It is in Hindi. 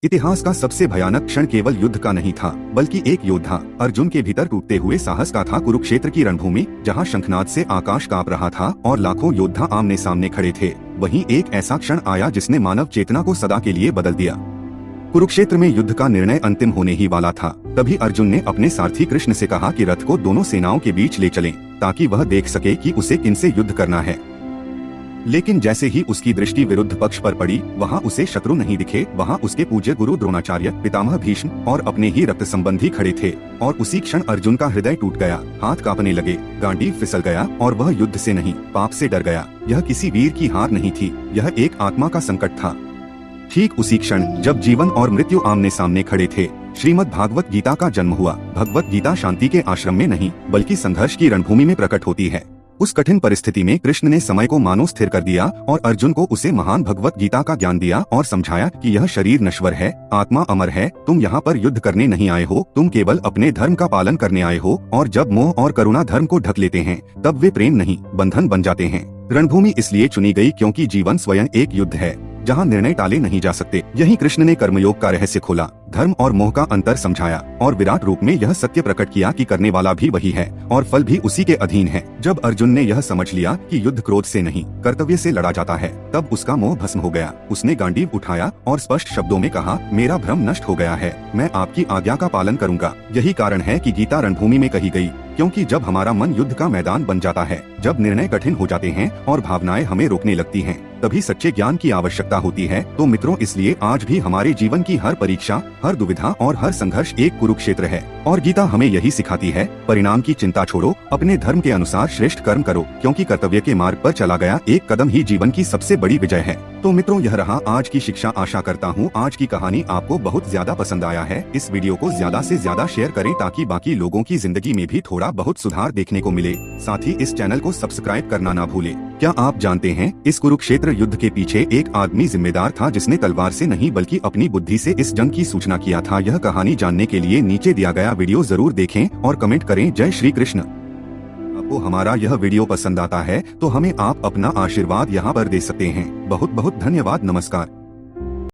इतिहास का सबसे भयानक क्षण केवल युद्ध का नहीं था, बल्कि एक योद्धा अर्जुन के भीतर टूटते हुए साहस का था। कुरुक्षेत्र की रणभूमि, जहां शंखनाद से आकाश कांप रहा था और लाखों योद्धा आमने सामने खड़े थे, वहीं एक ऐसा क्षण आया जिसने मानव चेतना को सदा के लिए बदल दिया। कुरुक्षेत्र में युद्ध का निर्णय अंतिम होने ही वाला था। तभी अर्जुन ने अपने सारथी कृष्ण से कहा कि रथ को दोनों सेनाओं के बीच ले चलें, ताकि वह देख सके कि उसे किनसे युद्ध करना है। लेकिन जैसे ही उसकी दृष्टि विरुद्ध पक्ष पर पड़ी, वहाँ उसे शत्रु नहीं दिखे। वहाँ उसके पूज्य गुरु द्रोणाचार्य, पितामह भीष्म और अपने ही रक्त संबंधी खड़े थे। और उसी क्षण अर्जुन का हृदय टूट गया, हाथ कांपने लगे, गांडीव फिसल गया और वह युद्ध से नहीं, पाप से डर गया। यह किसी वीर की हार नहीं थी, यह एक आत्मा का संकट था। ठीक उसी क्षण जब जीवन और मृत्यु आमने सामने खड़े थे, श्रीमद् भागवत गीता का जन्म हुआ। भगवत गीता शांति के आश्रम में नहीं, बल्कि संघर्ष की रणभूमि में प्रकट होती है। उस कठिन परिस्थिति में कृष्ण ने समय को मानो स्थिर कर दिया और अर्जुन को उसे महान भगवत गीता का ज्ञान दिया और समझाया कि यह शरीर नश्वर है, आत्मा अमर है। तुम यहाँ पर युद्ध करने नहीं आए हो, तुम केवल अपने धर्म का पालन करने आए हो। और जब मोह और करुणा धर्म को ढक लेते हैं, तब वे प्रेम नहीं, बंधन बन जाते हैं। रणभूमि इसलिए चुनी गई क्योंकि जीवन स्वयं एक युद्ध है, जहाँ निर्णय टाले नहीं जा सकते। यही कृष्ण ने कर्मयोग का रहस्य खोला, धर्म और मोह का अंतर समझाया और विराट रूप में यह सत्य प्रकट किया कि करने वाला भी वही है और फल भी उसी के अधीन है। जब अर्जुन ने यह समझ लिया कि युद्ध क्रोध से नहीं, कर्तव्य से लड़ा जाता है, तब उसका मोह भस्म हो गया। उसने गांडीव उठाया और स्पष्ट शब्दों में कहा, मेरा भ्रम नष्ट हो गया है, मैं आपकी आज्ञा का पालन करूंगा। यही कारण है कि गीता रणभूमि में कही गई, क्योंकि जब हमारा मन युद्ध का मैदान बन जाता है, जब निर्णय कठिन हो जाते हैं और भावनाएं हमें रोकने लगती हैं, तभी सच्चे ज्ञान की आवश्यकता होती है। तो मित्रों, इसलिए आज भी हमारे जीवन की हर परीक्षा, हर दुविधा और हर संघर्ष एक कुरुक्षेत्र है। और गीता हमें यही सिखाती है, परिणाम की चिंता छोड़ो, अपने धर्म के अनुसार श्रेष्ठ कर्म करो, क्योंकि कर्तव्य के मार्ग पर चला गया एक कदम ही जीवन की सबसे बड़ी विजय है। तो मित्रों, यह रहा आज की शिक्षा। आशा करता हूँ आज की कहानी आपको बहुत ज्यादा पसंद आया है। इस वीडियो को ज्यादा से ज्यादा शेयर करें ताकि बाकी लोगों की जिंदगी में भी थोड़ा बहुत सुधार देखने को मिले। साथ ही इस चैनल को सब्सक्राइब करना ना भूले। क्या आप जानते हैं, इस कुरुक्षेत्र युद्ध के पीछे एक आदमी जिम्मेदार था, जिसने तलवार से नहीं बल्कि अपनी बुद्धि से इस जंग की सूचना किया था। यह कहानी जानने के लिए नीचे दिया गया वीडियो जरूर देखें और कमेंट करें। जय श्री कृष्ण। आपको हमारा यह वीडियो पसंद आता है तो हमें आप अपना आशीर्वाद यहाँ पर दे सकते हैं। बहुत बहुत धन्यवाद। नमस्कार।